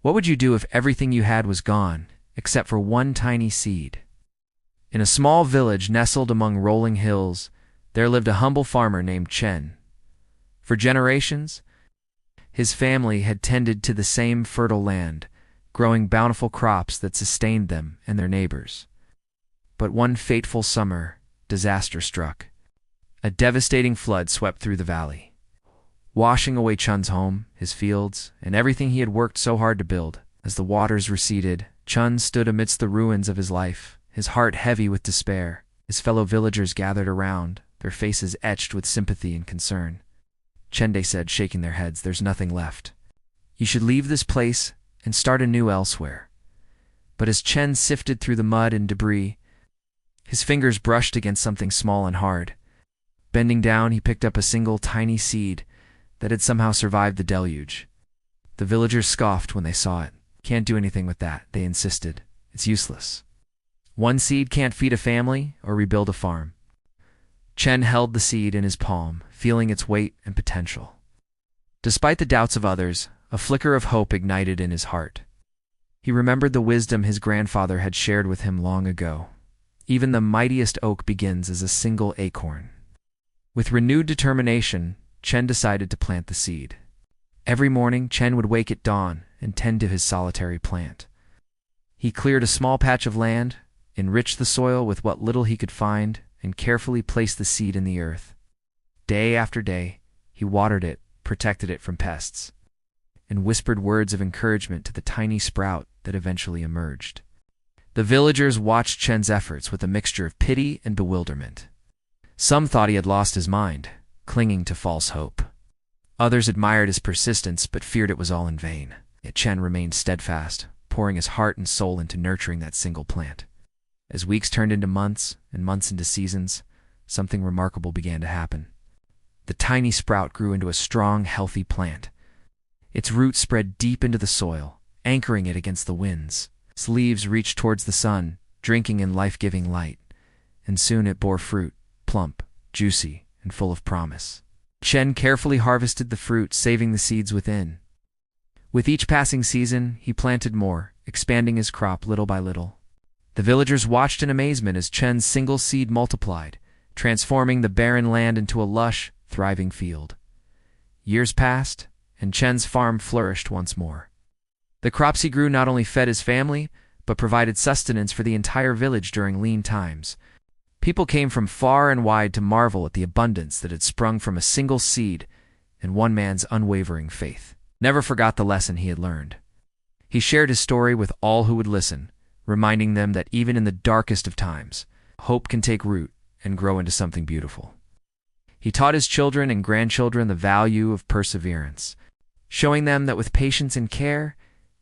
What would you do if everything you had was gone, except for one tiny seed? In a small village nestled among rolling hills, there lived a humble farmer named Chen. For generations, his family had tended to the same fertile land, growing bountiful crops that sustained them and their neighbors. But one fateful summer, disaster struck. A devastating flood swept through the valley, washing away Chun's home, his fields, and everything he had worked so hard to build. As the waters receded, Chun stood amidst the ruins of his life, his heart heavy with despair. His fellow villagers gathered around, their faces etched with sympathy and concern. Chende said, shaking their heads, "There's nothing left. You should leave this place and start anew elsewhere." But as Chen sifted through the mud and debris, his fingers brushed against something small and hard. Bending down, he picked up a single tiny seed that had somehow survived the deluge. The villagers scoffed when they saw it. "Can't do anything with that," they insisted. "It's useless. One seed can't feed a family or rebuild a farm." Chen held the seed in his palm, feeling its weight and potential. Despite the doubts of others, a flicker of hope ignited in his heart. He remembered the wisdom his grandfather had shared with him long ago. Even the mightiest oak begins as a single acorn. With renewed determination, Chen decided to plant the seed. Every morning, Chen would wake at dawn and tend to his solitary plant. He cleared a small patch of land, enriched the soil with what little he could find, and carefully placed the seed in the earth. Day after day, he watered it, protected it from pests, and whispered words of encouragement to the tiny sprout that eventually emerged. The villagers watched Chen's efforts with a mixture of pity and bewilderment. Some thought he had lost his mind, clinging to false hope. Others admired his persistence but feared it was all in vain. Yet Chen remained steadfast, pouring his heart and soul into nurturing that single plant. As weeks turned into months and months into seasons, something remarkable began to happen. The tiny sprout grew into a strong, healthy plant. Its roots spread deep into the soil, anchoring it against the winds. Its leaves reached towards the sun, drinking in life-giving light, and soon it bore fruit, plump, juicy, and full of promise. Chen carefully harvested the fruit, saving the seeds within. With each passing season, he planted more, expanding his crop little by little. The villagers watched in amazement as Chen's single seed multiplied, transforming the barren land into a lush, thriving field. Years passed, and Chen's farm flourished once more. The crops he grew not only fed his family, but provided sustenance for the entire village during lean times. People came from far and wide to marvel at the abundance that had sprung from a single seed and one man's unwavering faith. Never forgot the lesson he had learned. He shared his story with all who would listen, reminding them that even in the darkest of times, hope can take root and grow into something beautiful. He taught his children and grandchildren the value of perseverance, showing them that with patience and care,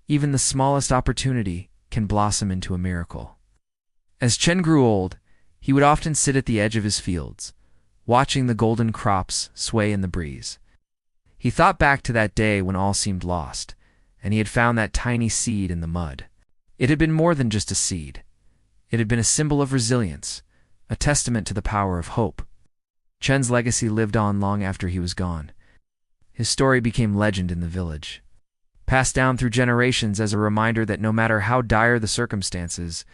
even the smallest opportunity can blossom into a miracle. As Chen grew old, he would often sit at the edge of his fields, watching the golden crops sway in the breeze. He thought back to that day when all seemed lost, and he had found that tiny seed in the mud. It had been more than just a seed. It had been a symbol of resilience, a testament to the power of hope. Chen's legacy lived on long after he was gone. His story became legend in the village, passed down through generations as a reminder that no matter how dire the circumstances,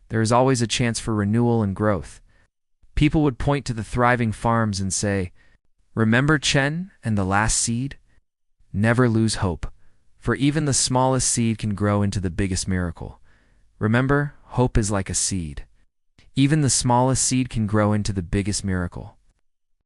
there is always a chance for renewal and growth. People would point to the thriving farms and say, "Remember Chen and the last seed? Never lose hope, for even the smallest seed can grow into the biggest miracle. Remember, hope is like a seed. Even the smallest seed can grow into the biggest miracle."